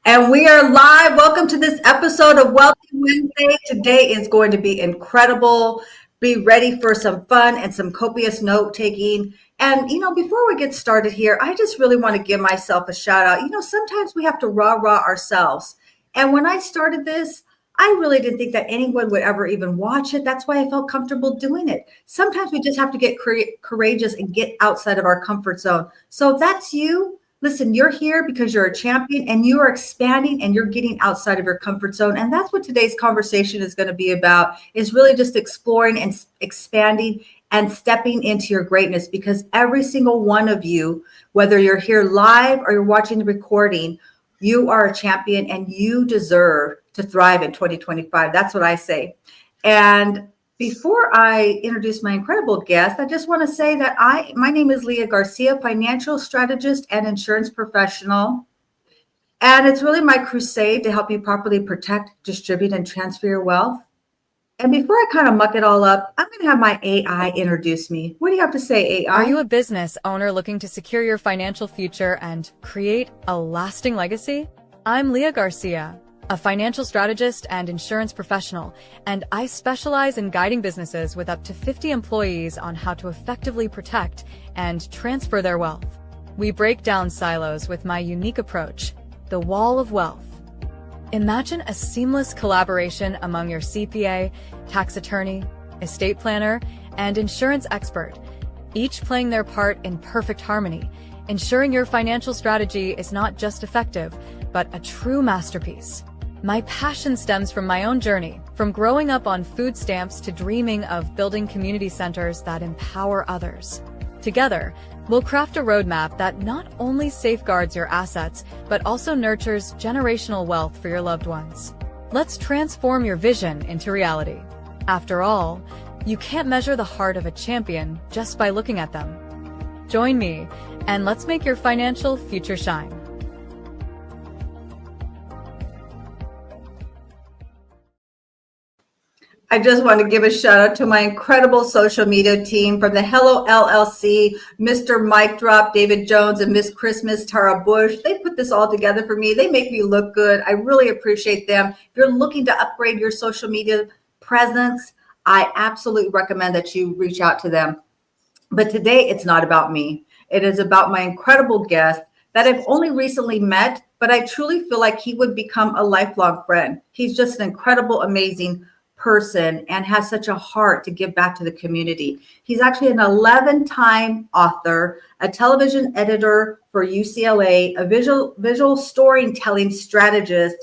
And we are live. Welcome to this episode of Wealthy Wednesday. Today is going to be incredible. Be ready for some fun and some copious note taking. And, before we get started here, I just really want to give myself a shout out. Sometimes we have to rah ourselves. And when I started this, I really didn't think that anyone would ever even watch it. That's why I felt comfortable doing it. Sometimes we just have to get courageous and get outside of our comfort zone. So if that's you. Listen, you're here because you're a champion and you are expanding and you're getting outside of your comfort zone. And that's what today's conversation is going to be about, is really just exploring and expanding and stepping into your greatness, because every single one of you, whether you're here live or you're watching the recording, you are a champion and you deserve to thrive in 2025. That's what I say. And before I introduce my incredible guest, I just want to say that my name is Leah Garcia, financial strategist and insurance professional. And it's really my crusade to help you properly protect, distribute, and transfer your wealth. And before I kind of muck it all up, I'm going to have my AI introduce me. What do you have to say, AI? Are you a business owner looking to secure your financial future and create a lasting legacy? I'm Leah Garcia, a financial strategist and insurance professional, and I specialize in guiding businesses with up to 50 employees on how to effectively protect and transfer their wealth. We break down silos with my unique approach, the Wall of Wealth. Imagine a seamless collaboration among your CPA, tax attorney, estate planner, and insurance expert, each playing their part in perfect harmony, ensuring your financial strategy is not just effective, but a true masterpiece. My passion stems from my own journey, from growing up on food stamps to dreaming of building community centers that empower others. Together, we'll craft a roadmap that not only safeguards your assets, but also nurtures generational wealth for your loved ones. Let's transform your vision into reality. After all, you can't measure the heart of a champion just by looking at them. Join me, and let's make your financial future shine. I just want to give a shout out to my incredible social media team from the Hello LLC, Mr. Mike Drop, David Jones, and Miss Christmas, Tara Bush. They put this all together for me. They make me look good. I really appreciate them. If you're looking to upgrade your social media presence, I absolutely recommend that you reach out to them. But today, it's not about me. It is about my incredible guest that I've only recently met, but I truly feel like he would become a lifelong friend. He's just an incredible, amazing person and has such a heart to give back to the community. He's actually an 11-time author, a television editor for UCLA, a visual storytelling strategist,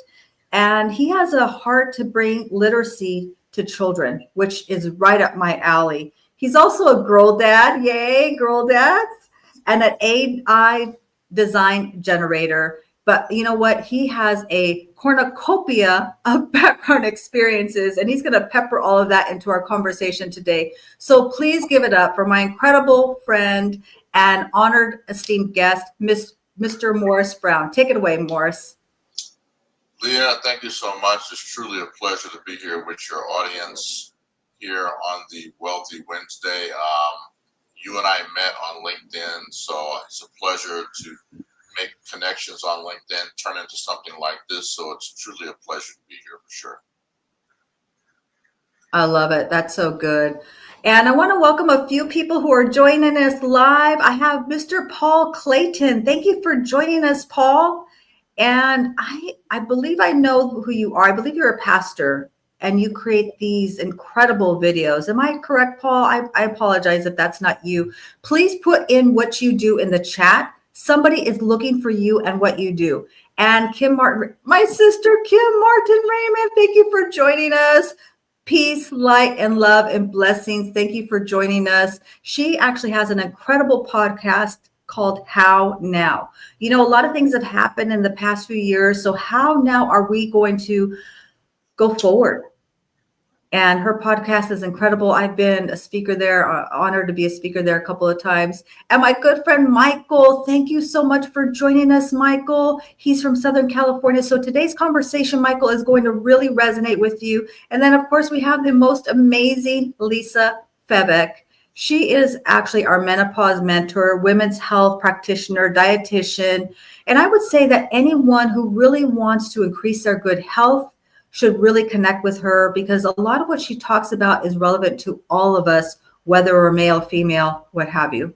and he has a heart to bring literacy to children, which is right up my alley. He's also a girl dad, yay, girl dads, and an AI design generator. But you know what? He has a cornucopia of background experiences, and he's going to pepper all of that into our conversation today. So please give it up for my incredible friend and honored, esteemed guest, Mr. Morris Brown. Take it away, Morris. Leah, thank you so much. It's truly a pleasure to be here with your audience here on the Wealthy Wednesday. You and I met on LinkedIn, so it's a pleasure to make connections on LinkedIn turn into something like this. So it's truly a pleasure to be here for sure. I love it. That's so good. And I want to welcome a few people who are joining us live. I have Mr. Paul Clayton. Thank you for joining us, Paul. And I believe I know who you are. I believe you're a pastor and you create these incredible videos. Am I correct, Paul? I apologize if that's not you. Please put in what you do in the chat. Somebody is looking for you and what you do. And Kim Martin, my sister, Kim Martin Raymond, thank you for joining us. Peace, light, and love and blessings. Thank you for joining us. She actually has an incredible podcast called How Now. A lot of things have happened in the past few years. So how now are we going to go forward? And her podcast is incredible. I've been a speaker there, honored to be a speaker there a couple of times. And my good friend, Michael, thank you so much for joining us, Michael. He's from Southern California. So today's conversation, Michael, is going to really resonate with you. And then, of course, we have the most amazing Lisa Febeck. She is actually our menopause mentor, women's health practitioner, dietitian, And I would say that anyone who really wants to increase their good health should really connect with her, because a lot of what she talks about is relevant to all of us, whether we're male, female, what have you.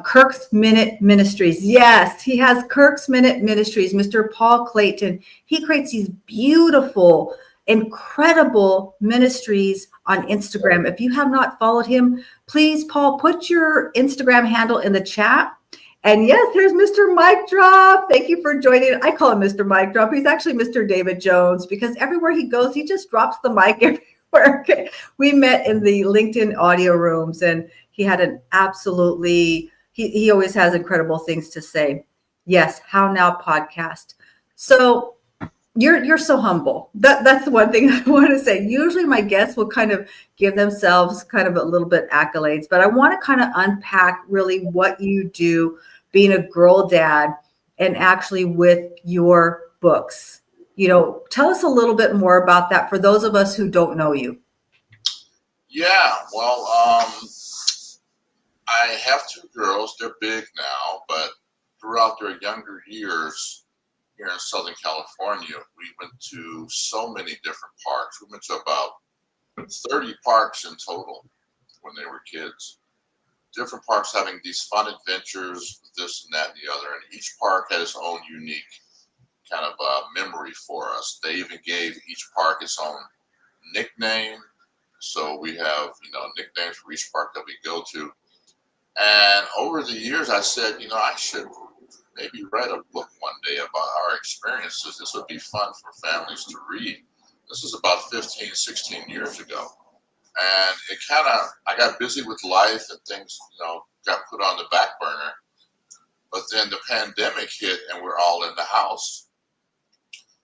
Kirk's Minute Ministries. Yes, he has Kirk's Minute Ministries, Mr. Paul Clayton. He creates these beautiful, incredible ministries on Instagram. If you have not followed him, please, Paul, put your Instagram handle in the chat. And yes, there's Mr. Mic Drop. Thank you for joining. I call him Mr. Mic Drop. He's actually Mr. David Jones, because everywhere he goes, he just drops the mic everywhere. Okay. We met in the LinkedIn audio rooms, and he had an absolutely, he always has incredible things to say. Yes, How Now podcast. So you're so humble. That's the one thing I want to say. Usually my guests will kind of give themselves kind of a little bit accolades, but I want to kind of unpack really what you do being a girl dad and actually with your books. Tell us a little bit more about that for those of us who don't know you. Yeah, well, I have two girls. They're big now, but throughout their younger years here in Southern California, we went to so many different parks. We went to about 30 parks in total when they were kids. Different parks having these fun adventures, this and that and the other. And each park had its own unique kind of memory for us. They even gave each park its own nickname. So we have, nicknames for each park that we go to. And over the years, I said, I should maybe write a book one day about our experiences. This would be fun for families to read. This is about 15, 16 years ago. And I got busy with life and things, got put on the back burner. But then the pandemic hit and we're all in the house.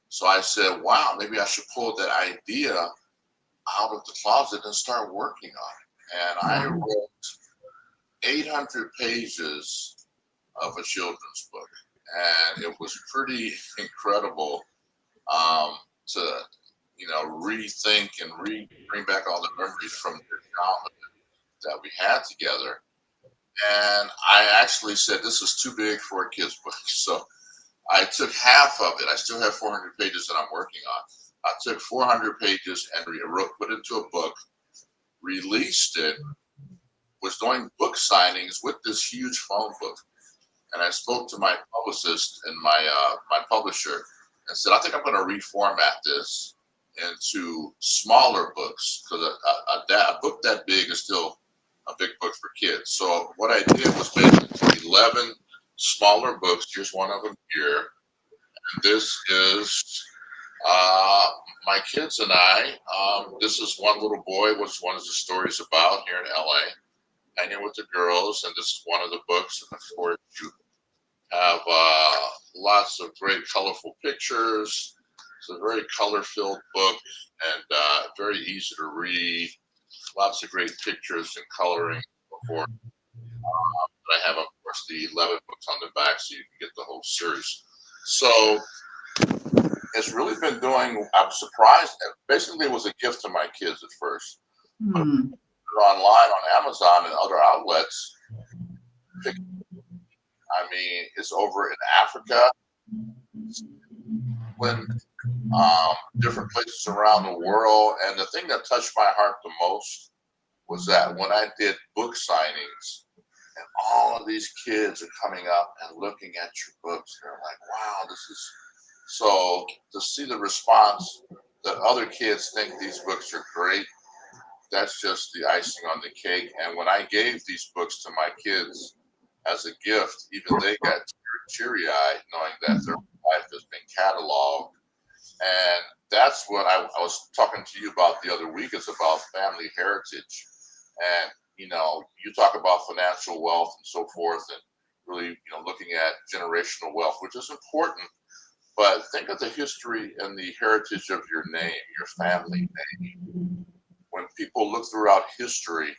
So I said, wow, maybe I should pull that idea out of the closet and start working on it. And I wrote 800 pages of a children's book. And it was pretty incredible to rethink and bring back all the memories from their childhood that we had together. And I actually said, this is too big for a kid's book. So I took half of it. I still have 400 pages that I'm working on. I took 400 pages and put it into a book, released it, was doing book signings with this huge phone book. And I spoke to my publicist and my publisher and said, I think I'm going to reformat this into smaller books, because a book that big is still a big book for kids. So what I did was basically 11 smaller books. Here's one of them here. And this is my kids and I. This is one little boy, which one of the stories about here in LA, hanging with the girls. And this is one of the books. And of course, you have lots of great colorful pictures. It's a very color-filled book and very easy to read. Lots of great pictures and coloring before. I have, of course, the 11 books on the back so you can get the whole series. So it's really been doing, I'm surprised. Basically, it was a gift to my kids at first. But online on Amazon and other outlets. I mean, it's over in Africa, different places around the world. And the thing that touched my heart the most was that when I did book signings, and all of these kids are coming up and looking at your books, they're like, wow, this is so, to see the response that other kids think these books are great, that's just the icing on the cake. And when I gave these books to my kids as a gift, even they got teary-eyed knowing that their life has been cataloged. And that's what I was talking to you about the other week, is about family heritage. And, you talk about financial wealth and so forth, and really, looking at generational wealth, which is important. But think of the history and the heritage of your name, your family name. When people look throughout history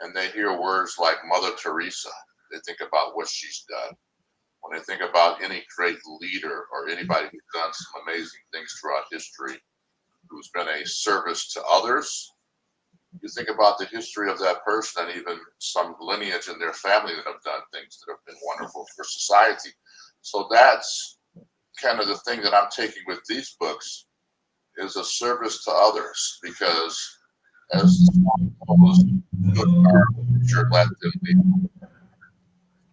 and they hear words like Mother Teresa, they think about what she's done. When they think about any great leader or anybody who's done some amazing things throughout history, who's been a service to others, you think about the history of that person and even some lineage in their family that have done things that have been wonderful for society. So that's kind of the thing that I'm taking with these books, is a service to others, because as the song goes, good are sure let them be.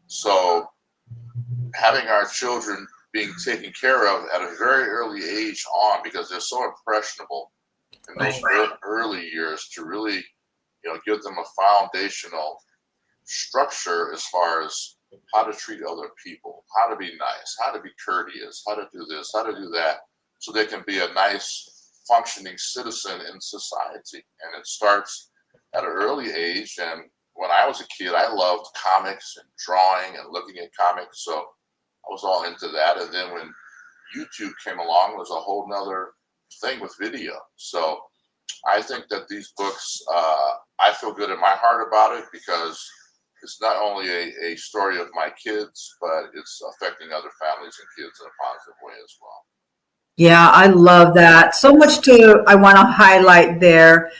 So having our children being taken care of at a very early age on, because they're so impressionable in those early years, to really, give them a foundational structure as far as how to treat other people, how to be nice, how to be courteous, how to do this, how to do that, so they can be a nice functioning citizen in society. And it starts at an early age. And when I was a kid, I loved comics and drawing and looking at comics, so I was all into that. And then when YouTube came along, it was a whole nother thing with video. So I think that these books, I feel good in my heart about it, because it's not only a story of my kids, but it's affecting other families and kids in a positive way as well. Yeah, I love that. So much I want to highlight there.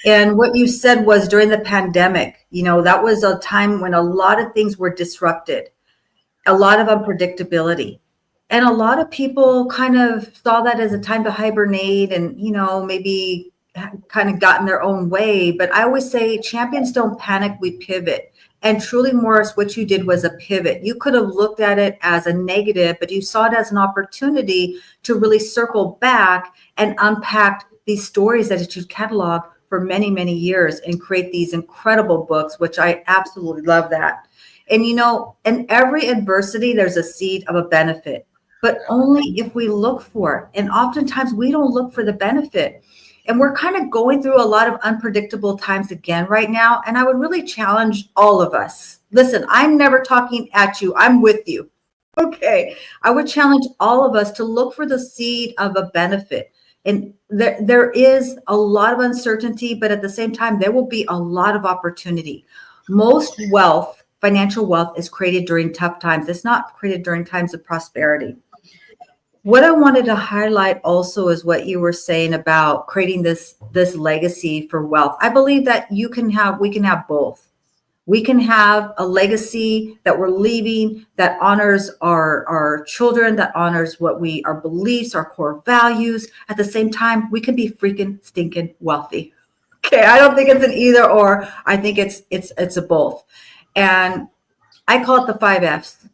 And what you said was during the pandemic, that was a time when a lot of things were disrupted, a lot of unpredictability. And a lot of people kind of saw that as a time to hibernate and, maybe kind of got in their own way. But I always say champions don't panic, we pivot. And truly, Morris, what you did was a pivot. You could have looked at it as a negative, but you saw it as an opportunity to really circle back and unpack these stories that you've cataloged for many, many years and create these incredible books, which I absolutely love that. And, in every adversity, there's a seed of a benefit, but only if we look for it. And oftentimes we don't look for the benefit. And we're kind of going through a lot of unpredictable times again right now. And I would really challenge all of us. Listen, I'm never talking at you. I'm with you. Okay. I would challenge all of us to look for the seed of a benefit. And there is a lot of uncertainty, but at the same time, there will be a lot of opportunity. Most wealth, financial wealth, is created during tough times. It's not created during times of prosperity. What I wanted to highlight also is what you were saying about creating this legacy for wealth. I believe that we can have both. We can have a legacy that we're leaving that honors our children, that honors our beliefs, our core values. At the same time, we can be freaking stinking wealthy. Okay, I don't think it's an either or. I think it's a both. And I call it the 5 F's.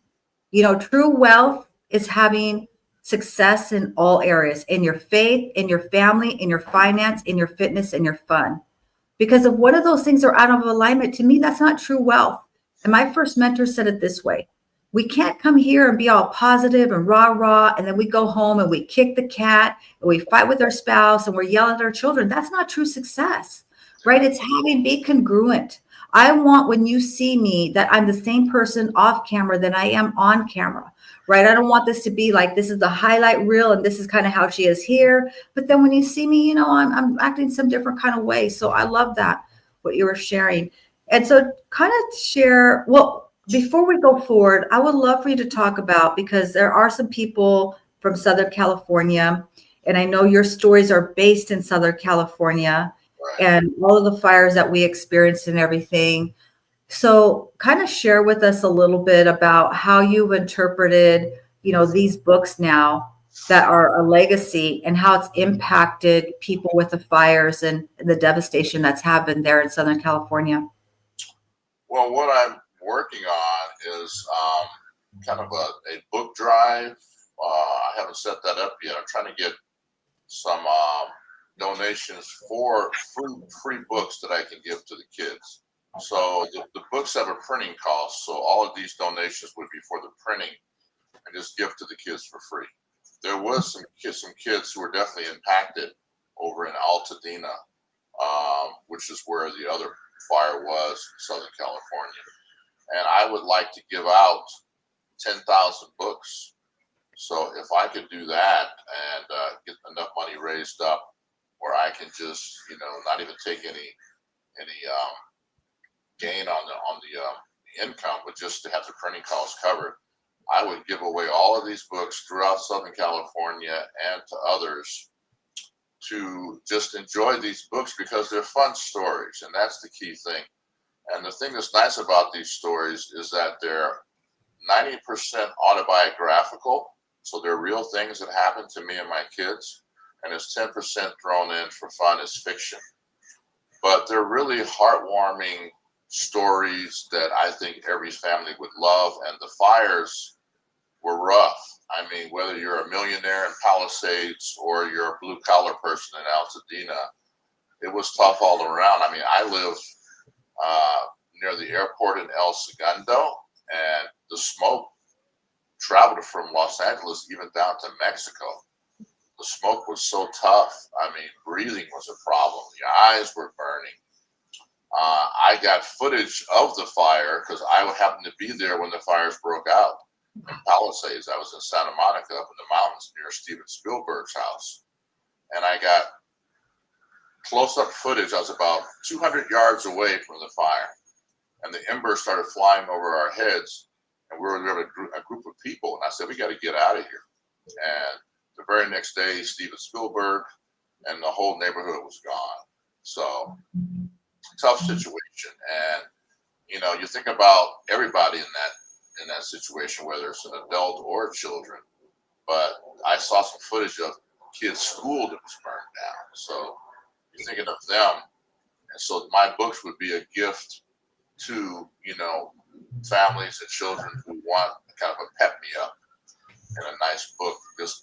True wealth is having success in all areas, in your faith, in your family, in your finance, in your fitness, and your fun. Because if one of those things are out of alignment, to me, that's not true wealth. And my first mentor said it this way: we can't come here and be all positive and rah, and then we go home and we kick the cat and we fight with our spouse and we're yelling at our children. That's not true success, right? It's be congruent. I want, when you see me, that I'm the same person off camera than I am on camera, right? I don't want this to be like, this is the highlight reel and this is kind of how she is here. But then when you see me, I'm acting some different kind of way. So I love that, what you were sharing. And so kind of share, well, before we go forward, I would love for you to talk about, because there are some people from Southern California, and I know your stories are based in Southern California. And all of the fires that we experienced and everything. So kind of share with us a little bit about how you've interpreted, these books now that are a legacy, and how it's impacted people with the fires and the devastation that's happened there in Southern California. Well, what I'm working on is kind of a book drive. I haven't set that up yet. I'm trying to get some donations for free books that I can give to the kids. So the books have a printing cost, so all of these donations would be for the printing, and just give to the kids for free. There was some kids who were definitely impacted over in Altadena, which is where the other fire was in Southern California. And I would like to give out 10,000 books. So if I could do that and get enough money raised up where I can just, not even take any gain on the income, but just to have the printing costs covered, I would give away all of these books throughout Southern California and to others to just enjoy these books, because they're fun stories, and that's the key thing. And the thing that's nice about these stories is that they're 90% autobiographical. So they're real things that happened to me and my kids. And it's 10% thrown in for fun as fiction. But they're really heartwarming stories that I think every family would love. And the fires were rough. I mean, whether you're a millionaire in Palisades or you're a blue collar person in Altadena, it was tough all around. I mean, I live near the airport in El Segundo, and the smoke traveled from Los Angeles even down to Mexico. The smoke was so tough. I mean, breathing was a problem. Your eyes were burning. I got footage of the fire because I happened to be there when the fires broke out in Palisades. I was in Santa Monica up in the mountains near Steven Spielberg's house. And I got close-up footage. I was about 200 yards away from the fire. And the embers started flying over our heads. And we were with a group of people. And I said, we got to get out of here. And the very next day, Steven Spielberg and the whole neighborhood was gone. So tough situation. And, you know, you think about everybody in that situation, whether it's an adult or children. But I saw some footage of kids' school that was burned down. So you're thinking of them. And so my books would be a gift to, you know, families and children who want kind of a pep me up and a nice book.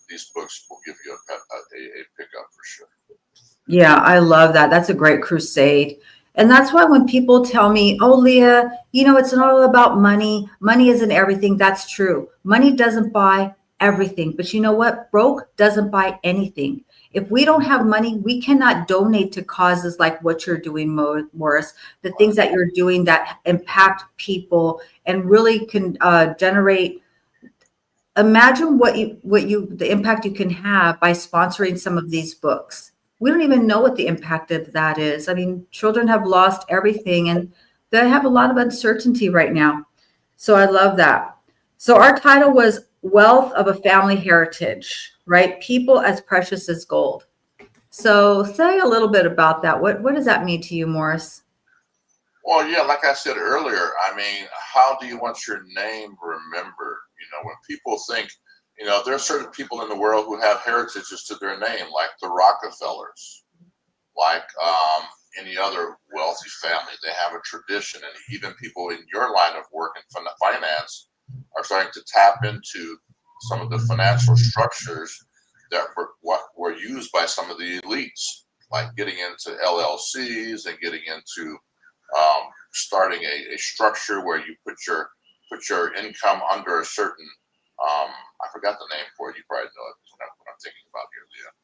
These books will give you a pickup for sure. Yeah, I love that. That's a great crusade. And that's why when people tell me, oh, Leah, you know, it's not all about money. Money isn't everything. That's true. Money doesn't buy everything. But you know what? Broke doesn't buy anything. If we don't have money, we cannot donate to causes like what you're doing, Morris, the things that you're doing that impact people and really can generate. Imagine the impact you can have by sponsoring some of these books. We don't even know what the impact of that is. I mean, children have lost everything and they have a lot of uncertainty right now. So I love that. So our title was Wealth of a Family Heritage, right? People as precious as gold. So say a little bit about that. What does that mean to you, Morris? Well, yeah, like I said earlier, I mean, how do you want your name remembered? You know, when people think, you know, there are certain people in the world who have heritages to their name, like the Rockefellers, like any other wealthy family. They have a tradition, and even people in your line of work in finance are starting to tap into some of the financial structures that were used by some of the elites, like getting into LLCs and getting into starting a structure where you put your income under a certain I forgot the name for it. You probably know it what I'm thinking about here, Leah.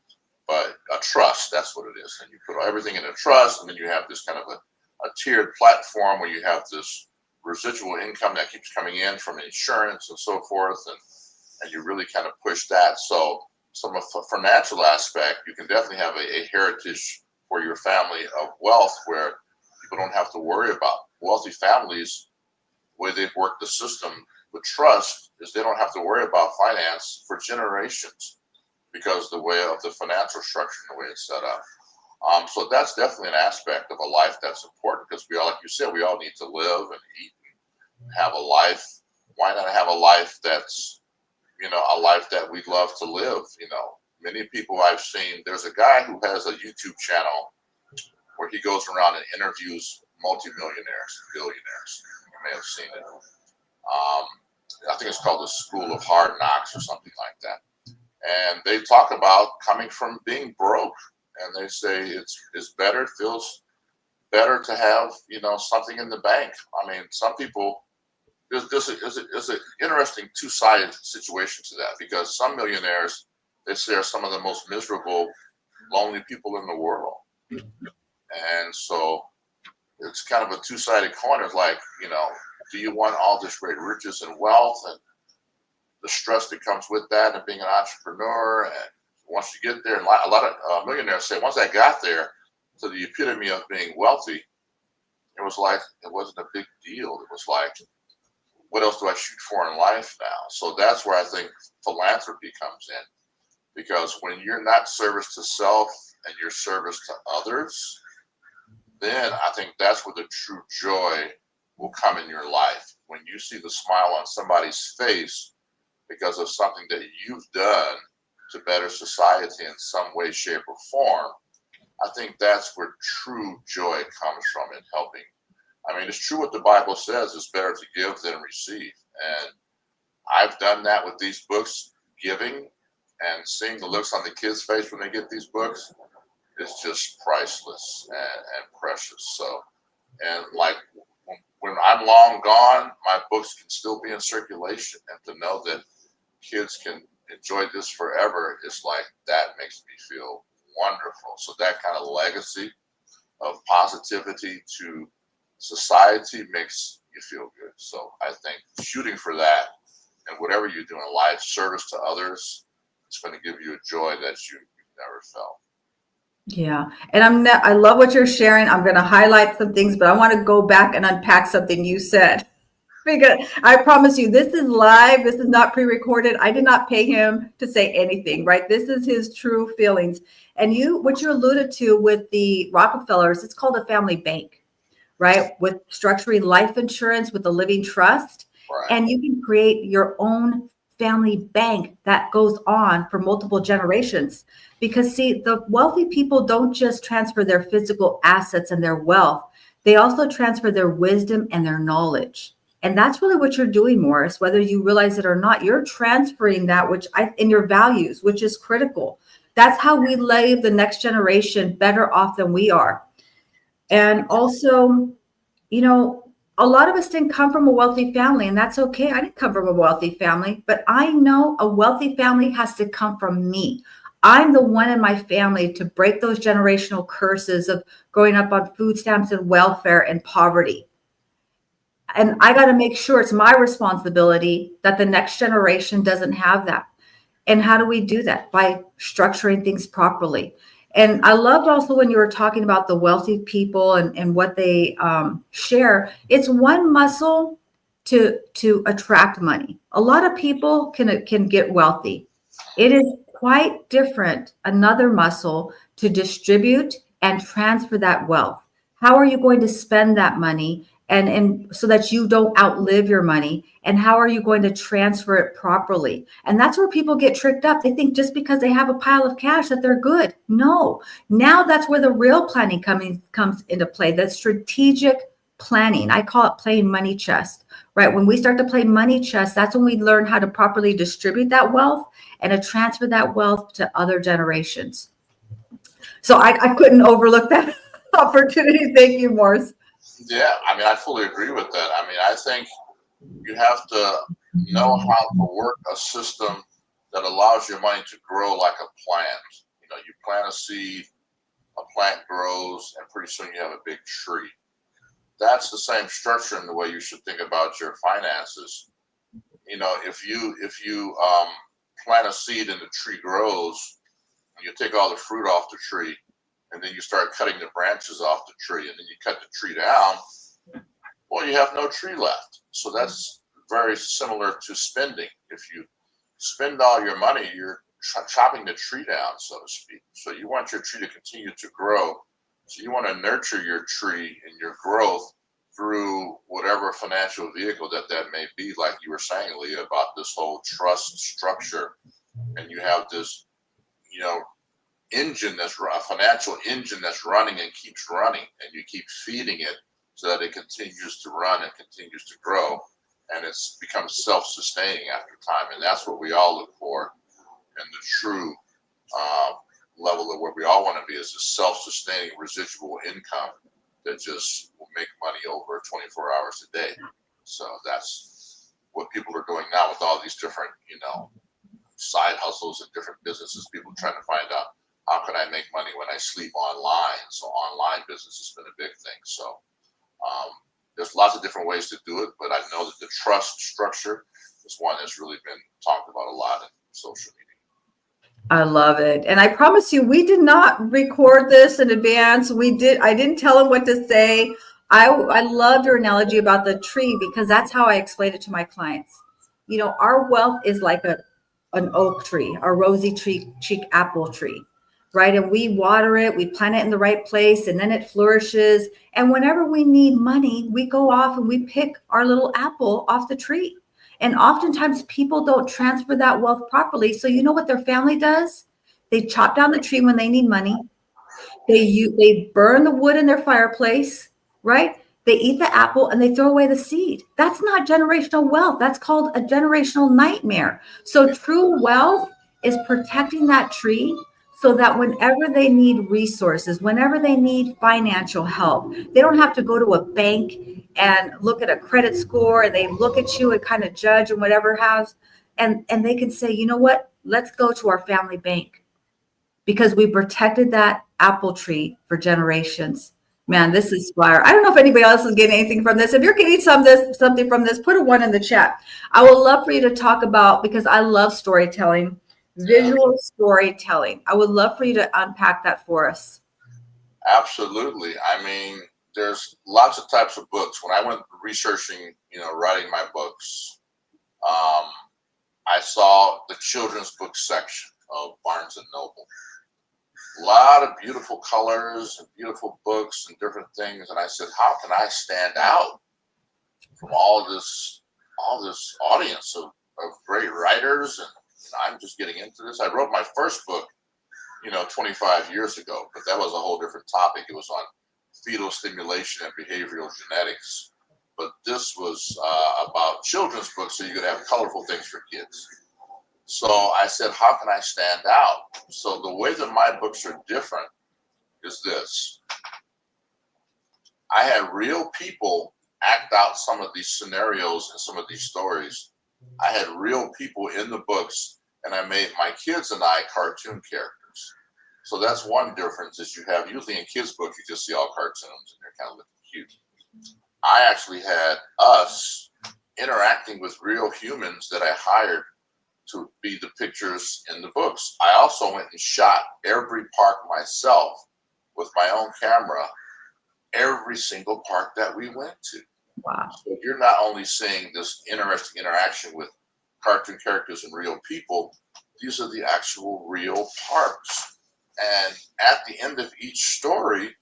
But a trust, that's what it is. And you put everything in a trust, and then you have this kind of a tiered platform where you have this residual income that keeps coming in from insurance and so forth, and you really kind of push that. So from a financial aspect, you can definitely have a heritage for your family of wealth where people don't have to worry about. Wealthy families, the way they've worked the system with trust is they don't have to worry about finance for generations because the way of the financial structure and the way it's set up. So that's definitely an aspect of a life that's important because we all, like you said, we all need to live and eat and have a life. Why not have a life that's, you know, a life that we love to live? You know, many people I've seen, there's a guy who has a YouTube channel where he goes around and interviews multimillionaires, billionaires. You may have seen it. I think it's called the School of Hard Knocks or something like that. And they talk about coming from being broke. And they say it's better, it feels better to have, you know, something in the bank. I mean, some people, there's an interesting two-sided situation to that because some millionaires, they say, are some of the most miserable, lonely people in the world. And so it's kind of a two-sided coin. It's like, you know, do you want all this great riches and wealth and the stress that comes with that and being an entrepreneur? And once you get there, and a lot of millionaires say, once I got there to the epitome of being wealthy, it was like, it wasn't a big deal. It was like, what else do I shoot for in life now? So that's where I think philanthropy comes in. Because when you're not service to self and you're service to others, then I think that's where the true joy will come in your life. when you see the smile on somebody's face because of something that you've done to better society in some way, shape, or form, I think that's where true joy comes from in helping. I mean, it's true what the Bible says, it's better to give than receive. And I've done that with these books, giving, and seeing the looks on the kids' face when they get these books is just priceless and precious. So, and like when I'm long gone, my books can still be in circulation, and to know that kids can enjoy this forever is like, that makes me feel wonderful. So that kind of legacy of positivity to society makes you feel good. So I think shooting for that, and whatever you do in life, service to others, it's going to give you a joy that you've never felt. Yeah. And I love what you're sharing. I'm going to highlight some things, but I want to go back and unpack something you said. Because I promise you, this is live. This is not pre-recorded. I did not pay him to say anything, right? This is his true feelings. And what you alluded to with the Rockefellers, it's called a family bank, right? With structuring life insurance with a living trust. Right. And you can create your own family bank that goes on for multiple generations. Because see, the wealthy people don't just transfer their physical assets and their wealth. They also transfer their wisdom and their knowledge. And that's really what you're doing, Morris, whether you realize it or not. You're transferring that in your values, which is critical. That's how we leave the next generation better off than we are. And also, a lot of us didn't come from a wealthy family, and that's okay. I didn't come from a wealthy family, but I know a wealthy family has to come from me. I'm the one in my family to break those generational curses of growing up on food stamps and welfare and poverty. And I got to make sure it's my responsibility that the next generation doesn't have that. And how do we do that? By structuring things properly. And I loved also when you were talking about the wealthy people and what they share. It's one muscle to attract money. A lot of people can get wealthy. It is quite different, another muscle to distribute and transfer that wealth. How are you going to spend that money and so that you don't outlive your money? And how are you going to transfer it properly? And that's where people get tricked up. They think just because they have a pile of cash that they're good. No, now that's where the real planning comes into play. The strategic planning. I call it playing money chess, right? When we start to play money chess, that's when we learn how to properly distribute that wealth and to transfer that wealth to other generations. So I couldn't overlook that opportunity. Thank you, Morris. Yeah, I mean, I fully agree with that. I mean, I think you have to know how to work a system that allows your money to grow like a plant. You plant a seed, a plant grows, and pretty soon you have a big tree. That's the same structure in the way you should think about your finances. If you plant a seed and the tree grows, and you take all the fruit off the tree, and then you start cutting the branches off the tree, and then you cut the tree down, well, you have no tree left. So that's very similar to spending. If you spend all your money, you're chopping the tree down, so to speak. So you want your tree to continue to grow. So you want to nurture your tree and your growth through whatever financial vehicle that may be, like you were saying, Leah, about this whole trust structure. And you have this, engine a financial engine that's running and keeps running, and you keep feeding it so that it continues to run and continues to grow, and it becomes self-sustaining after time. And that's what we all look for in the true level of where we all want to be, is a self-sustaining residual income that just will make money over 24 hours a day. So that's what people are doing now with all these different, side hustles and different businesses. People trying to find out, how can I make money when I sleep online? So online business has been a big thing. So there's lots of different ways to do it, but I know that the trust structure is one that's really been talked about a lot in social media. I love it. And I promise you, we did not record this in advance. I didn't tell him what to say. I loved your analogy about the tree, because that's how I explain it to my clients. Our wealth is like an oak tree, a rosy tree, cheek apple tree. right? And we water it, we plant it in the right place, and then it flourishes. And whenever we need money, we go off and we pick our little apple off the tree. And oftentimes people don't transfer that wealth properly. So you know what their family does? They chop down the tree when they need money. They burn the wood in their fireplace, right? They eat the apple and they throw away the seed. That's not generational wealth. That's called a generational nightmare. So true wealth is protecting that tree so that whenever they need resources, whenever they need financial help, they don't have to go to a bank and look at a credit score and they look at you and kind of judge and whatever has, and they can say, you know what, let's go to our family bank because we protected that apple tree for generations. Man, this is fire. I don't know if anybody else is getting anything from this. If you're getting something from this, put a 1 in the chat. I would love for you to talk about, because I love storytelling, visual storytelling. I would love for you to unpack that for us. Absolutely. I mean, there's lots of types of books. When I went researching, writing my books, I saw the children's book section of Barnes and Noble. A lot of beautiful colors and beautiful books and different things. And I said, how can I stand out from all this audience of great writers? And I'm just getting into this. I wrote my first book, 25 years ago, but that was a whole different topic. It was on fetal stimulation and behavioral genetics. But this was about children's books, so you could have colorful things for kids. So I said, how can I stand out? So the way that my books are different is this. I had real people act out some of these scenarios and some of these stories. I had real people in the books, and I made my kids and I cartoon characters. So that's one difference is you have, usually in kids' books, you just see all cartoons and they're kind of looking cute. I actually had us interacting with real humans that I hired to be the pictures in the books. I also went and shot every park myself with my own camera, every single park that we went to. Wow. So you're not only seeing this interesting interaction with cartoon characters and real people, these are the actual real parks. And at the end of each story,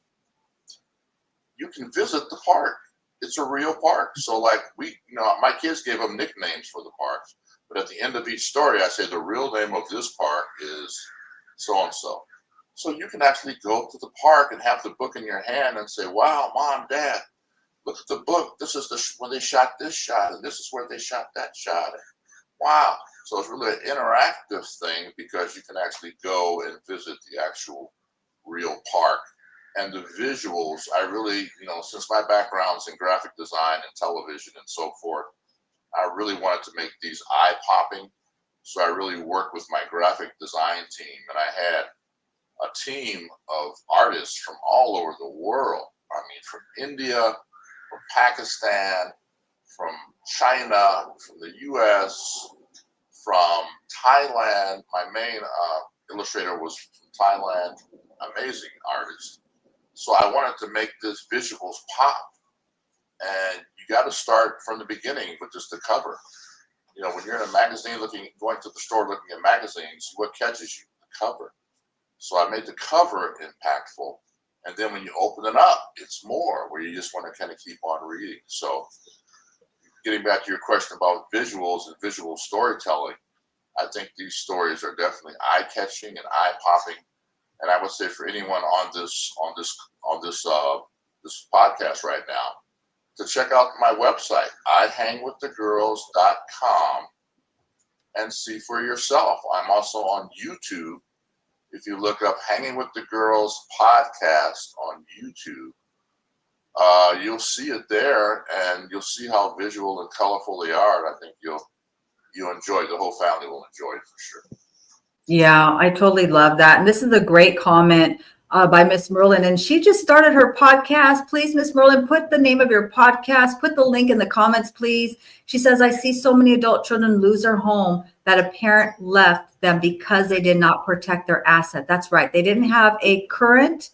you can visit the park. It's a real park. So like my kids gave them nicknames for the parks. But at the end of each story, I say the real name of this park is so-and-so. So you can actually go to the park and have the book in your hand and say, wow, Mom, Dad, look at the book. This is when they shot this shot, and this is where they shot that shot. Wow. So it's really an interactive thing because you can actually go and visit the actual real park. And the visuals, I really, since my background's in graphic design and television and so forth, I really wanted to make these eye-popping. So I really worked with my graphic design team, and I had a team of artists from all over the world. I mean, from India, from Pakistan, from China, from the US, from Thailand. My main illustrator was from Thailand, amazing artist. So I wanted to make this visuals pop. And you got to start from the beginning with just the cover. When you're in a magazine going to the store looking at magazines, what catches you? The cover. So I made the cover impactful. And then when you open it up, it's more where you just want to kind of keep on reading. So getting back to your question about visuals and visual storytelling, I think these stories are definitely eye-catching and eye-popping. And I would say for anyone on this podcast right now, to check out my website, ihangwiththegirls.com, and see for yourself. I'm also on YouTube. If you look up Hanging with the Girls podcast on YouTube, you'll see it there, and you'll see how visual and colorful they are. And I think you'll enjoy it. The whole family will enjoy it for sure. Yeah, I totally love that. And this is a great comment by Miss Merlin. And she just started her podcast. Please, Miss Merlin, put the name of your podcast, put the link in the comments, please. She says, I see so many adult children lose their home that a parent left them because they did not protect their asset. That's right. They didn't have a current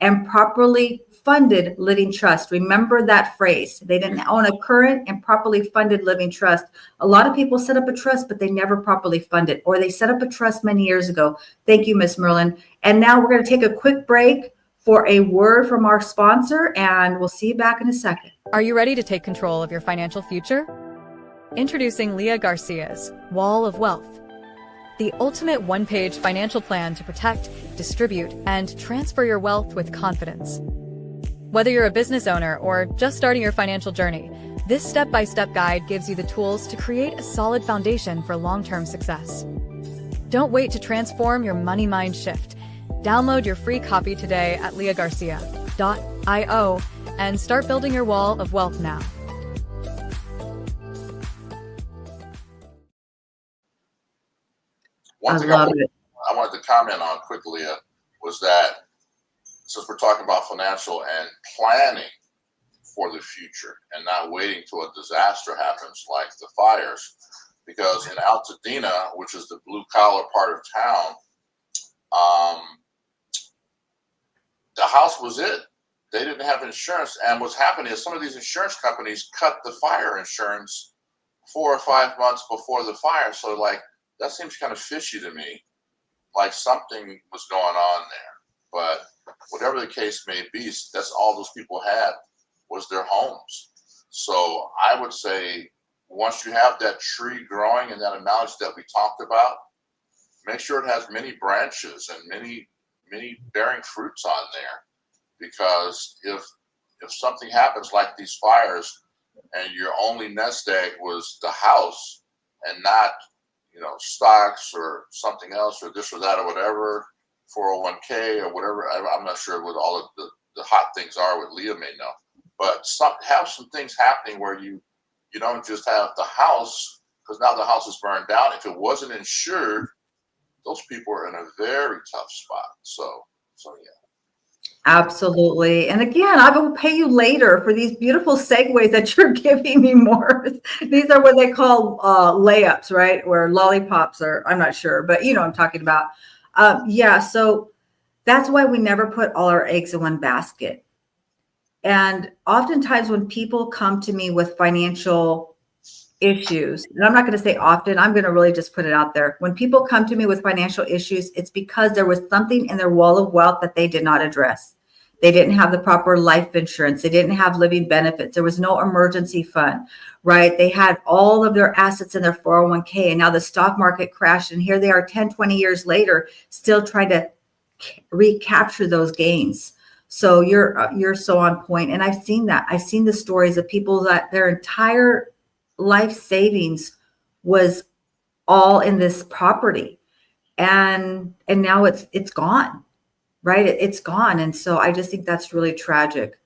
and properly funded living trust. Remember that phrase. They didn't own a current and properly funded living trust. A lot of people set up a trust, but they never properly fund it, or they set up a trust many years ago. Thank you, Miss Merlin. And now we're going to take a quick break for a word from our sponsor, and we'll see you back in a second. Are you ready to take control of your financial future? Introducing Leah Garcia's Wall of Wealth, the ultimate one-page financial plan to protect, distribute, and transfer your wealth with confidence. Whether you're a business owner or just starting your financial journey, this step-by-step guide gives you the tools to create a solid foundation for long-term success. Don't wait to transform your money mind shift. Download your free copy today at leahgarcia.io and start building your wall of wealth now. One thing I wanted to comment on quickly was that since we're talking about financial and planning for the future and not waiting till a disaster happens like the fires, because in Altadena, which is the blue collar part of town, the house was it. They didn't have insurance, and what's happening is some of these insurance companies cut the fire insurance 4 or 5 months before the fire. So like, that seems kind of fishy to me, like something was going on there. But whatever the case may be, that's all those people had was their homes. So I would say once you have that tree growing and that knowledge that we talked about, make sure it has many branches and many bearing fruits on there. Because if something happens like these fires and your only nest egg was the house and not stocks or something else or this or that or whatever, 401k or whatever. I'm not sure what all of the hot things are, what Leah may know. But have some things happening where you don't just have the house, because now the house is burned down. If it wasn't insured, those people are in a very tough spot. So yeah. Absolutely. And again, I will pay you later for these beautiful segues that you're giving me more. These are what they call layups, right? Or lollipops, or I'm not sure, but you know what I'm talking about. Yeah. So that's why we never put all our eggs in one basket. And oftentimes when people come to me with financial issues, and I'm not going to say often, I'm going to really just put it out there. When people come to me with financial issues, it's because there was something in their wall of wealth that they did not address. They didn't have the proper life insurance. They didn't have living benefits. There was no emergency fund, right? They had all of their assets in their 401k, and now the stock market crashed. And here they are 10, 20 years later, still trying to recapture those gains. So you're so on point. And I've seen that. I've seen the stories of people that their entire life savings was all in this property, and now it's gone, right? It's gone. And so I just think that's really tragic.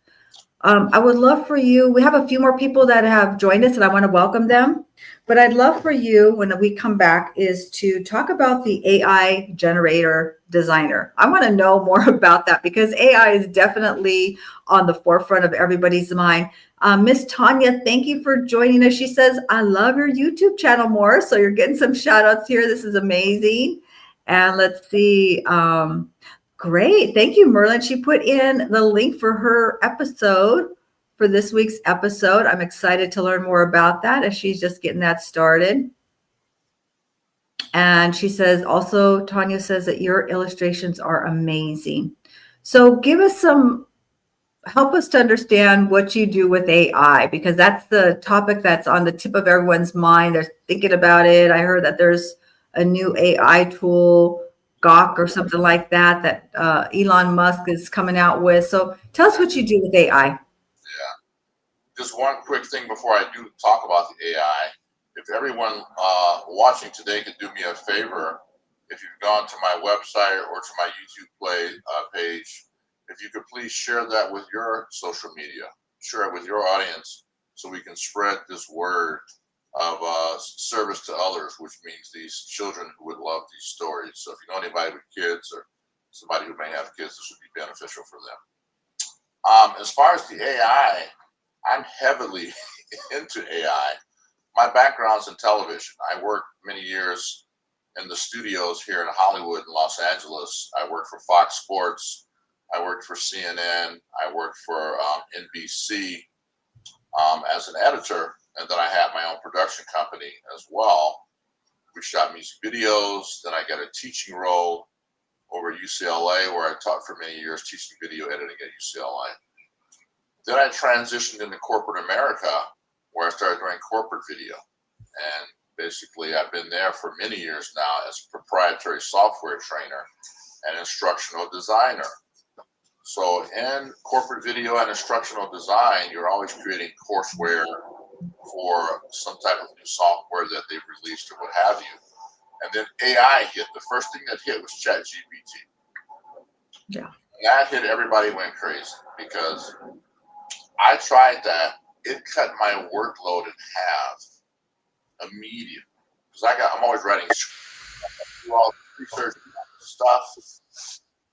I would love for you, we have a few more people that have joined us and I want to welcome them, but I'd love for you when we come back is to talk about the AI generator designer. I want to know more about that because AI is definitely on the forefront of everybody's mind. Miss Tanya, thank you for joining us. She says, I love your YouTube channel more. So you're getting some shout outs here. This is amazing. And let's see. Great. Thank you, Merlin. She put in the link for her episode for this week's episode. I'm excited to learn more about that as she's just getting that started. And she says also, Tanya says that your illustrations are amazing. So give us help us to understand what you do with AI, because that's the topic that's on the tip of everyone's mind. They're thinking about it. I heard that there's a new AI tool, Gawk or something like that Elon Musk is coming out with. So tell us what you do with AI. Yeah. Just one quick thing before I do talk about the AI. If everyone watching today could do me a favor, if you've gone to my website or to my YouTube page, if you could please share that with your social media, share it with your audience so we can spread this word of service to others, which means these children who would love these stories. So if you know anybody with kids or somebody who may have kids, this would be beneficial for them. As far as the AI, I'm heavily into AI. My background's in television. I worked many years in the studios here in Hollywood and Los Angeles. I worked for Fox Sports. I worked for CNN. I worked for NBC as an editor, and then I had my own production company as well. We shot music videos. Then I got a teaching role over at UCLA, where I taught for many years, teaching video editing at UCLA. Then I transitioned into corporate America, where I started doing corporate video. And basically, I've been there for many years now as a proprietary software trainer and instructional designer. So in corporate video and instructional design, you're always creating courseware for some type of new software that they've released or what have you. And then AI hit. The first thing that hit was ChatGPT. Yeah. And that hit, everybody went crazy because I tried that. It cut my workload in half immediately. Because I'm always writing all research stuff.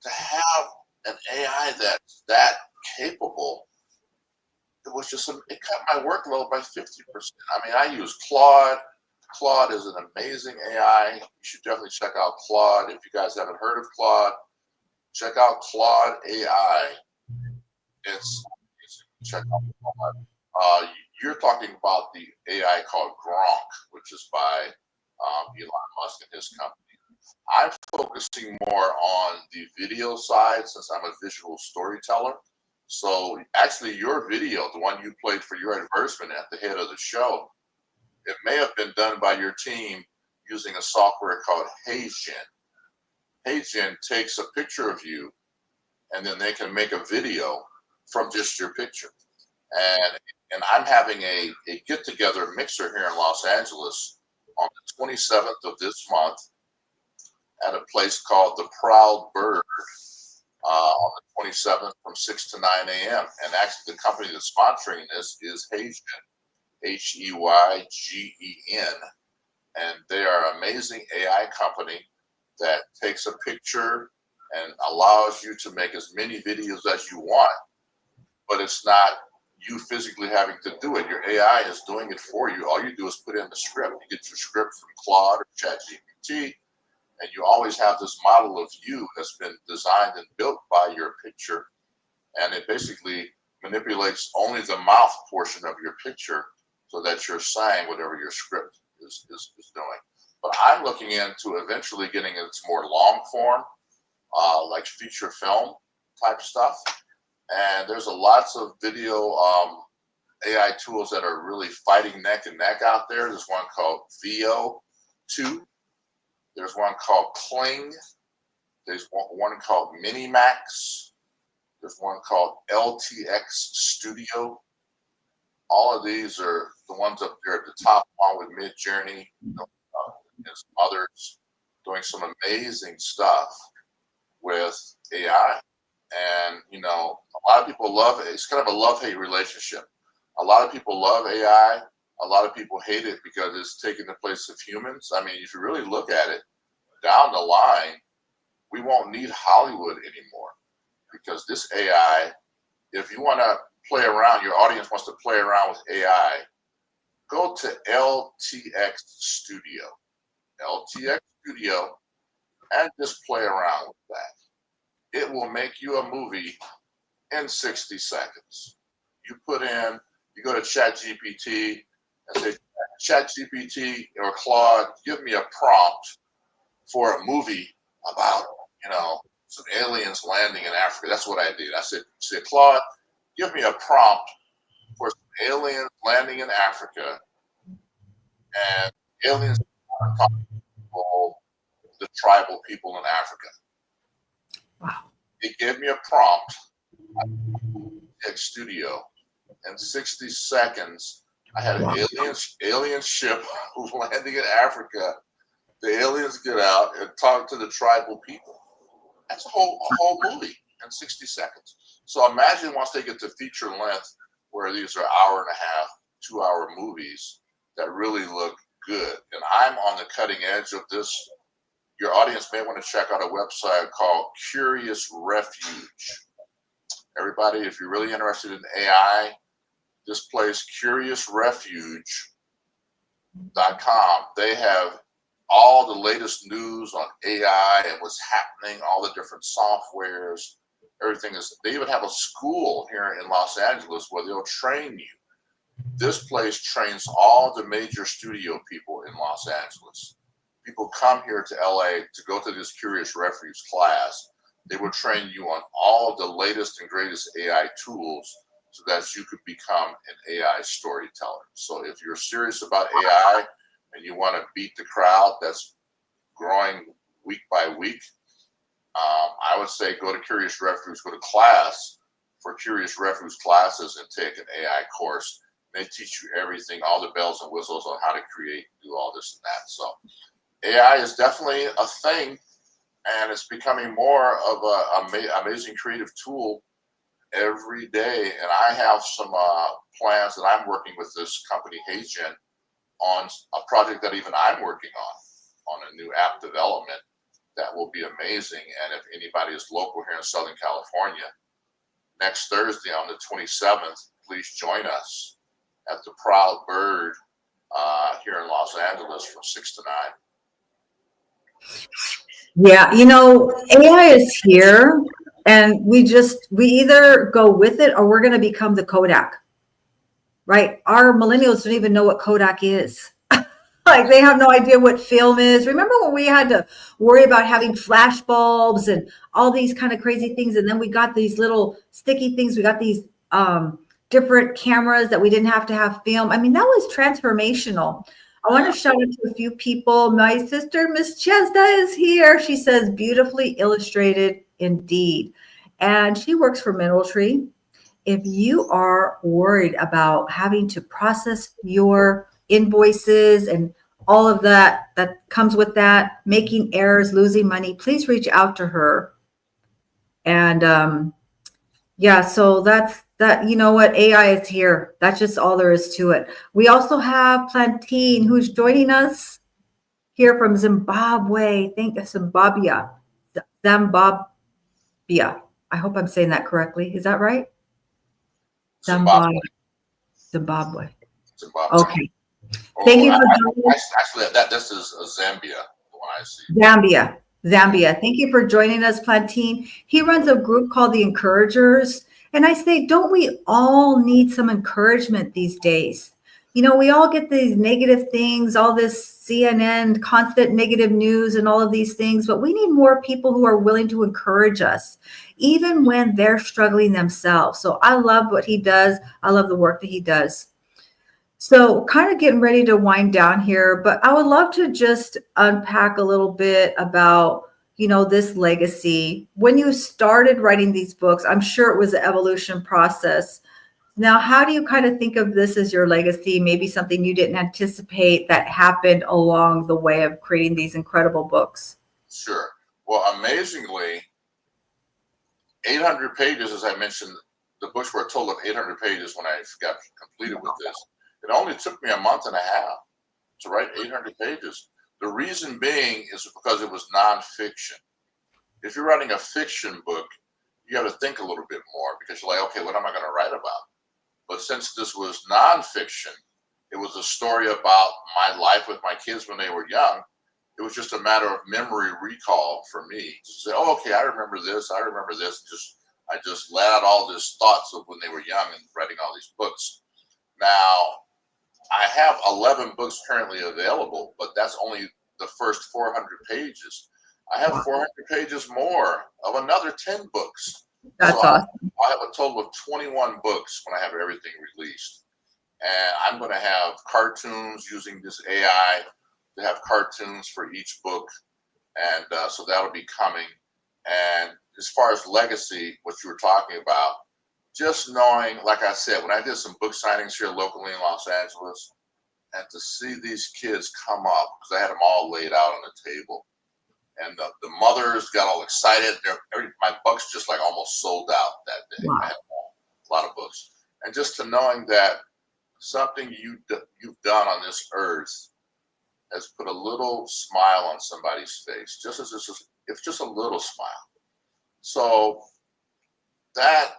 To have an AI that's that capable, it was just it cut my workload by 50%. I mean, I use Claude. Claude is an amazing AI. You should definitely check out Claude. If you guys haven't heard of Claude, check out Claude AI. It's check out Claude. You're talking about the AI called Gronk, which is by Elon Musk and his company. I'm focusing more on the video side since I'm a visual storyteller. So actually your video, the one you played for your advertisement at the head of the show, it may have been done by your team using a software called HeyGen. HeyGen takes a picture of you and then they can make a video from just your picture. And I'm having a get-together mixer here in Los Angeles on the 27th of this month at a place called the Proud Bird on the 27th from 6 to 9 a.m. And actually the company that's sponsoring this is HeyGen, HeyGen. And they are an amazing AI company that takes a picture and allows you to make as many videos as you want, but it's not you physically having to do it. Your AI is doing it for you. All you do is put in the script. You get your script from Claude or ChatGPT, and you always have this model of you that's been designed and built by your picture, and it basically manipulates only the mouth portion of your picture so that you're saying whatever your script is doing. But I'm looking into eventually getting into more long form, like feature film type stuff. And there's lots of video AI tools that are really fighting neck and neck out there. There's one called Veo 2. There's one called Kling. There's one called Minimax. There's one called LTX Studio. All of these are the ones up there at the top, along with Midjourney, and some others doing some amazing stuff with AI. And, a lot of people love it. It's kind of a love-hate relationship. A lot of people love AI. A lot of people hate it because it's taking the place of humans. I mean, if you really look at it, down the line, we won't need Hollywood anymore because this AI, if you want to play around, your audience wants to play around with AI, go to LTX Studio. LTX Studio, and just play around with that. It will make you a movie in 60 seconds. You go to ChatGPT and say, ChatGPT or Claude, give me a prompt for a movie about, some aliens landing in Africa. That's what I did. I said, Claude, give me a prompt for some aliens landing in Africa, and aliens are talking to the tribal people in Africa. Wow. It gave me a prompt at Studio. In 60 seconds, I had an alien ship landing in Africa. The aliens get out and talk to the tribal people. That's a whole movie in 60 seconds. So imagine once they get to feature length, where these are hour and a half, 2-hour movies that really look good. And I'm on the cutting edge of this. Your audience may want to check out a website called Curious Refuge. Everybody, if you're really interested in AI, this place, CuriousRefuge.com, they have all the latest news on AI and what's happening, all the different softwares. everything is. They even have a school here in Los Angeles where they'll train you. This place trains all the major studio people in Los Angeles. People come here to LA to go to this Curious Refuge class. They will train you on all the latest and greatest AI tools so that you could become an AI storyteller. So if you're serious about AI and you want to beat the crowd that's growing week by week, I would say go to Curious Refuge, go to class for Curious Refuge classes and take an AI course. They teach you everything, all the bells and whistles on how to create, do all this and that. So AI is definitely a thing, and it's becoming more of an amazing creative tool every day. And I have some plans that I'm working with this company, HeyGen, on a project that even I'm working on a new app development that will be amazing. And if anybody is local here in Southern California, next Thursday on the 27th, please join us at the Proud Bird here in Los Angeles from 6 to 9. Yeah, AI is here, and we either go with it or we're going to become the Kodak, right? Our millennials don't even know what Kodak is. Like, they have no idea what film is. Remember when we had to worry about having flash bulbs and all these kind of crazy things? And then we got these little sticky things. We got these different cameras that we didn't have to have film. I mean, that was transformational. I want to shout out to a few people. My sister, Miss Chesda, is here. She says, beautifully illustrated indeed. And she works for MineralTree. If you are worried about having to process your invoices and all of that comes with that, making errors, losing money, please reach out to her. And yeah, so that's that. You know what? AI is here. That's just all there is to it. We also have Plantine, who's joining us here from Zimbabwe. Zambia. I hope I'm saying that correctly. Is that right? Zimbabwe. Zimbabwe. Zimbabwe. Okay. Thank you for joining us. Actually, this is Zambia, the one I see. Zambia. Thank you for joining us, Plantine. He runs a group called the Encouragers. And I say, don't we all need some encouragement these days? We all get these negative things, all this CNN, constant negative news and all of these things, but we need more people who are willing to encourage us, even when they're struggling themselves. So I love what he does. I love the work that he does. So kind of getting ready to wind down here, but I would love to just unpack a little bit about, this legacy. When you started writing these books, I'm sure it was an evolution process. Now, how do you kind of think of this as your legacy? Maybe something you didn't anticipate that happened along the way of creating these incredible books? Sure. Well, amazingly, 800 pages, as I mentioned, the books were a total of 800 pages when I got completed with this. It only took me a month and a half to write 800 pages. The reason being is because it was nonfiction. If you're writing a fiction book, you have to think a little bit more because you're like, okay, what am I going to write about? But since this was nonfiction, it was a story about my life with my kids when they were young. It was just a matter of memory recall for me to say, oh, okay, I remember this. I just let out all these thoughts of when they were young and writing all these books. Now, I have 11 books currently available, but that's only the first 400 pages. I have 400 pages more of another 10 books. That's awesome. I have a total of 21 books when I have everything released. And I'm going to have cartoons using this AI to have cartoons for each book. And so that'll be coming. And as far as legacy, what you were talking about, just knowing, like I said, when I did some book signings here locally in Los Angeles, and to see these kids come up, because I had them all laid out on the table, and the mothers got all excited. My books just like almost sold out that day. Wow. I had a lot of books. And just to knowing that something you've done on this earth has put a little smile on somebody's face, if just a little smile. So that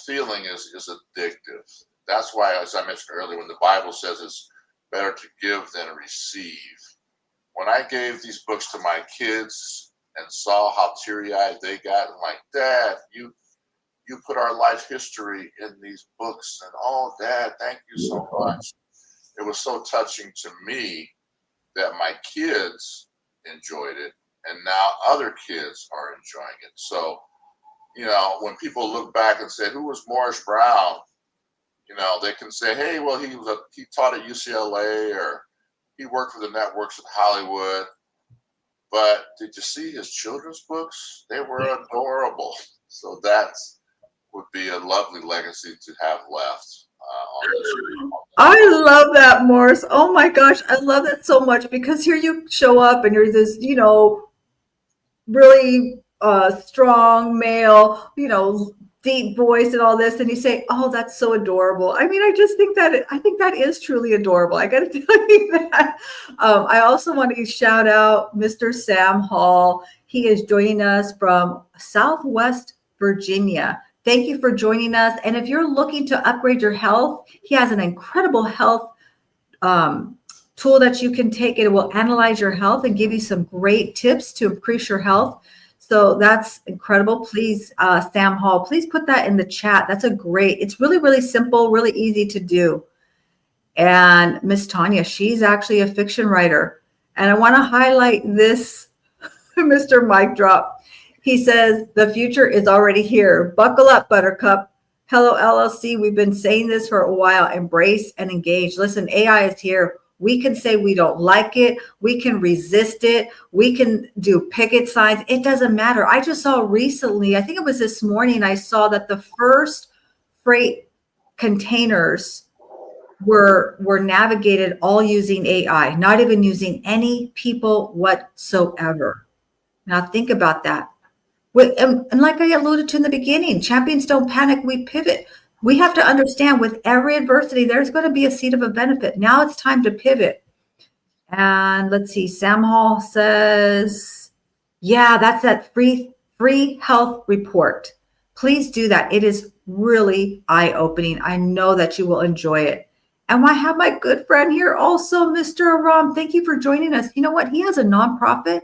feeling is addictive. That's why, as I mentioned earlier, when the Bible says it's better to give than receive. When I gave these books to my kids and saw how teary-eyed they got, I'm like, Dad, you you put our life history in these books. And oh, Dad, thank you so much. It was so touching to me that my kids enjoyed it, and now other kids are enjoying it. So, when people look back and say, who was Morris Brown? They can say, hey, well, he taught at UCLA, or he worked for the networks in Hollywood. But did you see his children's books? They were adorable. So would be a lovely legacy to have left on this. I love that, Morris. Oh my gosh, I love that so much because here you show up and you're this, really strong male, deep voice and all this, and you say, "Oh, that's so adorable." I mean, I think that is truly adorable. I got to tell you that. I also want to shout out Mr. Sam Hall. He is joining us from Southwest Virginia. Thank you for joining us. And if you're looking to upgrade your health, he has an incredible health tool that you can take. It will analyze your health and give you some great tips to increase your health. So that's incredible. Please, Sam Hall, please put that in the chat. It's really, really simple, really easy to do. And Miss Tanya, she's actually a fiction writer. And I want to highlight this, Mr. Mic Drop. He says, the future is already here. Buckle up, Buttercup. Hello, LLC. We've been saying this for a while. Embrace and engage. Listen, AI is here. We can say we don't like it. We can resist it. We can do picket signs. It doesn't matter. I just saw recently, I think it was this morning, I saw that the first freight containers were navigated all using AI, not even using any people whatsoever. Now think about that. And like I alluded to in the beginning, champions don't panic, we pivot. We have to understand with every adversity, there's going to be a seed of a benefit. Now it's time to pivot. And let's see, Sam Hall says, yeah, that's that free health report. Please do that. It is really eye-opening. I know that you will enjoy it. And I have my good friend here also, Mr. Aram. Thank you for joining us. You know what? He has a nonprofit.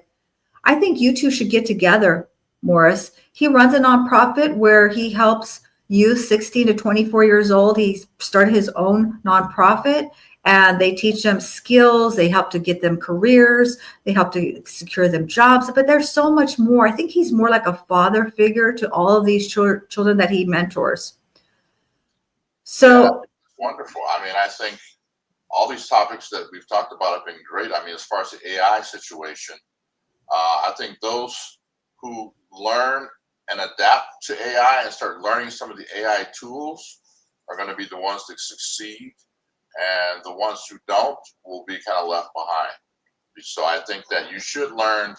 I think you two should get together, Morris. He runs a nonprofit where he helps youth 16 to 24 years old. He started his own nonprofit and they teach them skills. They help to get them careers. They help to secure them jobs. But there's so much more. I think he's more like a father figure to all of these children that he mentors. So yeah, wonderful. I mean, I think all these topics that we've talked about have been great. I mean, as far as the AI situation, I think those who learn and adapt to AI and start learning some of the AI tools are going to be the ones that succeed, and the ones who don't will be kind of left behind. So I think that you should learn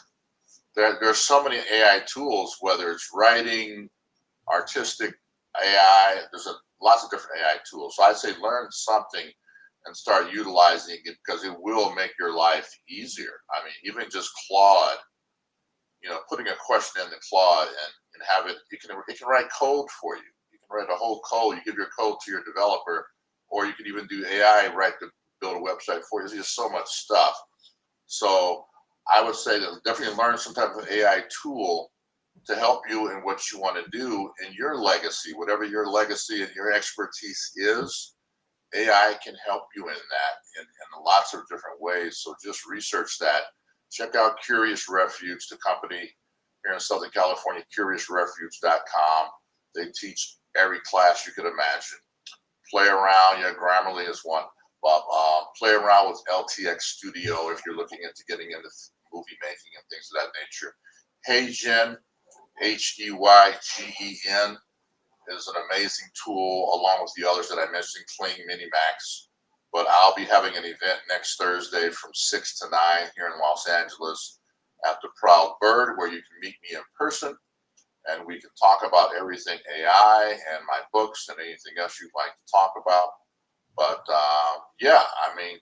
that there's so many AI tools, whether it's writing, artistic AI, lots of different AI tools. So I'd say learn something and start utilizing it because it will make your life easier. I mean, even just Claude, putting a question in the Claude and have it can write code for you. You can write a whole code. You give your code to your developer, or you can even do AI to build a website for you. There's just so much stuff. So I would say that definitely learn some type of AI tool to help you in what you want to do in your legacy, whatever your legacy and your expertise is. AI can help you in that in lots of different ways. So just research that. Check out Curious Refuge, the company here in Southern California, curiousrefuge.com. They teach every class you could imagine. Play around, Grammarly is one. Play around with LTX Studio if you're looking into getting into movie making and things of that nature. HeyGen, HeyGen, is an amazing tool along with the others that I mentioned, Kling, Minimax. But I'll be having an event next Thursday from 6 to 9 here in Los Angeles at the Proud Bird, where you can meet me in person and we can talk about everything AI and my books and anything else you'd like to talk about. But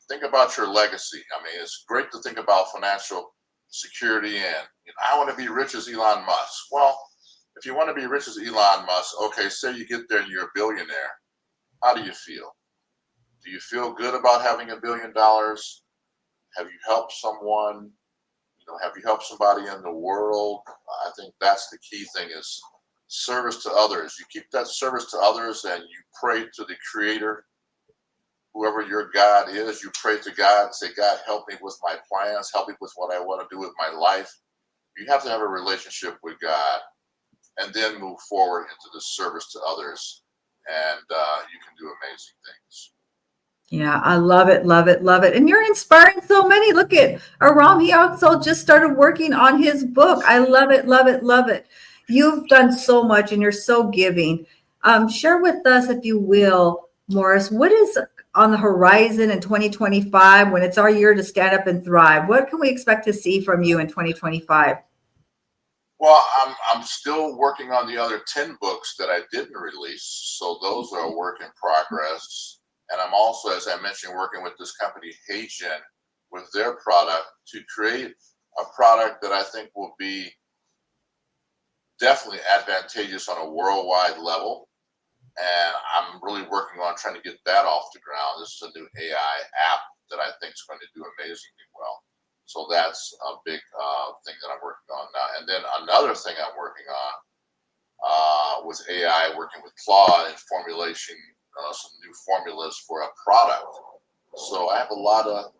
think about your legacy. I mean, it's great to think about financial security and I want to be rich as Elon Musk. Well, if you want to be rich as Elon Musk, okay, say you get there and you're a billionaire. How do you feel? Do you feel good about having $1 billion? Have you helped someone? Have you helped somebody in the world? I think that's the key thing, is service to others. You keep that service to others and you pray to the Creator, whoever your God is. You pray to God and say, God, help me with my plans, help me with what I want to do with my life. You have to have a relationship with God and then move forward into the service to others, and you can do amazing things. Yeah, I love it, love it, love it. And you're inspiring so many. Look at Aram. He also just started working on his book. I love it, love it, love it. You've done so much and you're so giving. Share with us, if you will, Morris, what is on the horizon in 2025 when it's our year to stand up and thrive? What can we expect to see from you in 2025? Well, I'm still working on the other 10 books that I didn't release. So those are a work in progress. And I'm also, as I mentioned, working with this company, HeyGen, with their product to create a product that I think will be definitely advantageous on a worldwide level. And I'm really working on trying to get that off the ground. This is a new AI app that I think is going to do amazingly well. So that's a big thing that I'm working on now. And then another thing I'm working on was AI, working with Claude and formulation some new formulas for a product. So I have a lot of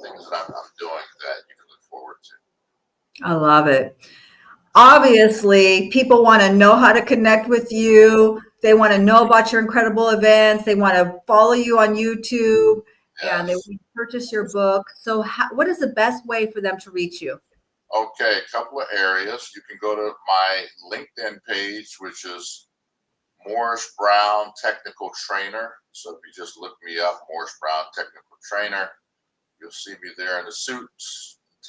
things that I'm doing that you can look forward to. I love it. Obviously, people want to know how to connect with you. They want to know about your incredible events. They want to follow you on YouTube, and they want to purchase your book. So what is the best way for them to reach you? Okay, a couple of areas. You can go to my LinkedIn page, which is Morris Brown Technical Trainer. So if you just look me up, Morris Brown Technical Trainer, you'll see me there in the suit,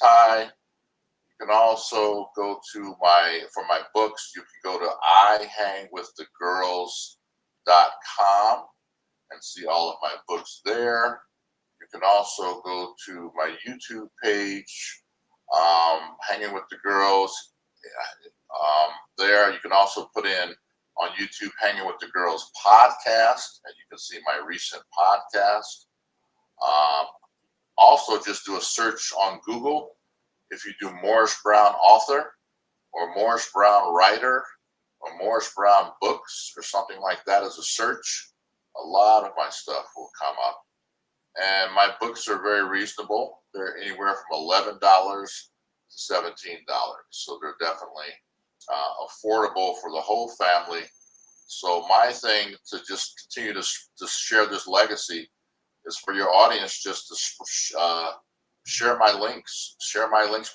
tie. You can also go to for my books, you can go to ihangwiththegirls.com and see all of my books there. You can also go to my YouTube page, Hanging with the Girls. There, you can also put in on YouTube, Hanging with the Girls podcast, and you can see my recent podcast. Also, just do a search on Google. If you do Morris Brown author or Morris Brown writer or Morris Brown books or something like that as a search, a lot of my stuff will come up. And my books are very reasonable. They're anywhere from $11 to $17. So they're definitely affordable for the whole family. So my thing to just continue to share this legacy is for your audience just to share my links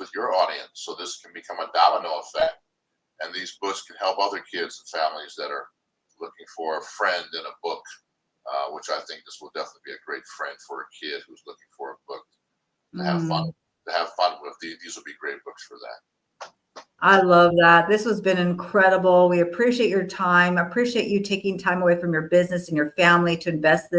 with your audience, so this can become a domino effect, and these books can help other kids and families that are looking for a friend in a book, which I think this will definitely be a great friend for a kid who's looking for a book to have fun with. These will be great books for that. I love that. This has been incredible. We appreciate your time. I appreciate you taking time away from your business and your family to invest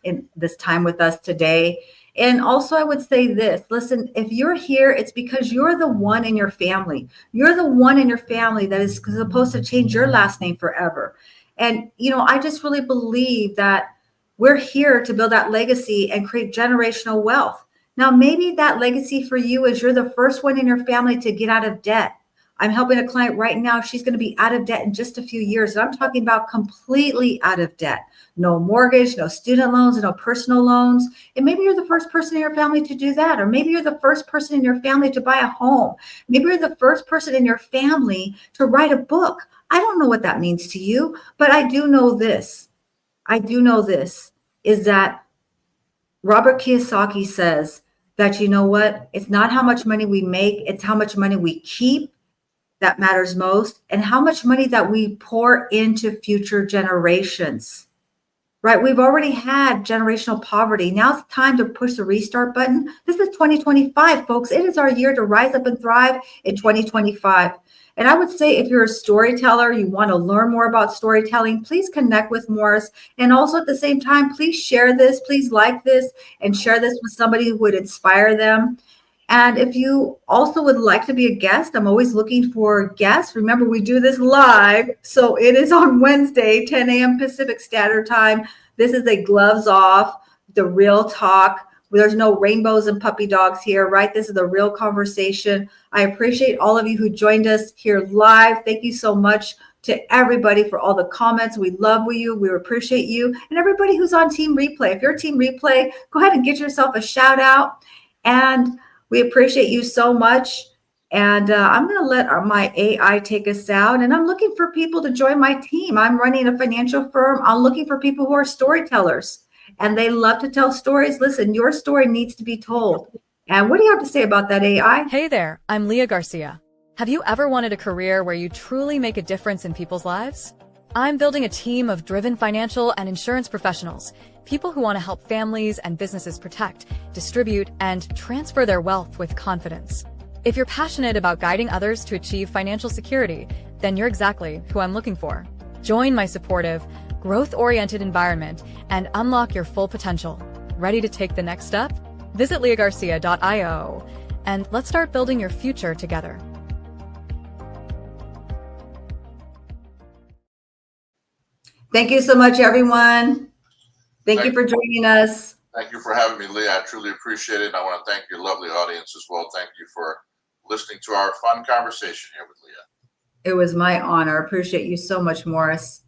in this time with us today. And also, I would say this, listen, if you're here, it's because you're the one in your family. You're the one in your family that is supposed to change your last name forever. And, I just really believe that we're here to build that legacy and create generational wealth. Now, maybe that legacy for you is you're the first one in your family to get out of debt. I'm helping a client right now. She's going to be out of debt in just a few years. And I'm talking about completely out of debt. No mortgage, no student loans, no personal loans. And maybe you're the first person in your family to do that. Or maybe you're the first person in your family to buy a home. Maybe you're the first person in your family to write a book. I don't know what that means to you, but I do know this. Is that Robert Kiyosaki says that, you know what? It's not how much money we make. It's how much money we keep that matters most, and how much money that we pour into future generations, right? We've already had generational poverty. Now it's time to push the restart button. This is 2025, folks. It is our year to rise up and thrive in 2025. And I would say if you're a storyteller, you want to learn more about storytelling, please connect with Morris. And also at the same time, please share this, please like this, and share this with somebody who would inspire them. And if you also would like to be a guest, I'm always looking for guests. Remember, we do this live. So it is on Wednesday, 10 a.m. Pacific Standard Time. This is a gloves off, the real talk. There's no rainbows and puppy dogs here, right? This is the real conversation. I appreciate all of you who joined us here live. Thank you so much to everybody for all the comments. We love you. We appreciate you. And everybody who's on Team Replay. If you're Team Replay, go ahead and get yourself a shout out. And we appreciate you so much. And I'm going to let my AI take us out. And I'm looking for people to join my team. I'm running a financial firm. I'm looking for people who are storytellers. And they love to tell stories. Listen, your story needs to be told. And what do you have to say about that, AI? Hey there, I'm Leah Garcia. Have you ever wanted a career where you truly make a difference in people's lives? I'm building a team of driven financial and insurance professionals, people who want to help families and businesses protect, distribute, and transfer their wealth with confidence. If you're passionate about guiding others to achieve financial security, then you're exactly who I'm looking for. Join my supportive, growth-oriented environment and unlock your full potential. Ready to take the next step? Visit leahgarcia.io and let's start building your future together. Thank you so much, everyone. Thank you for joining us. Thank you for having me, Leah. I truly appreciate it. And I want to thank your lovely audience as well. Thank you for listening to our fun conversation here with Leah. It was my honor. Appreciate you so much, Morris.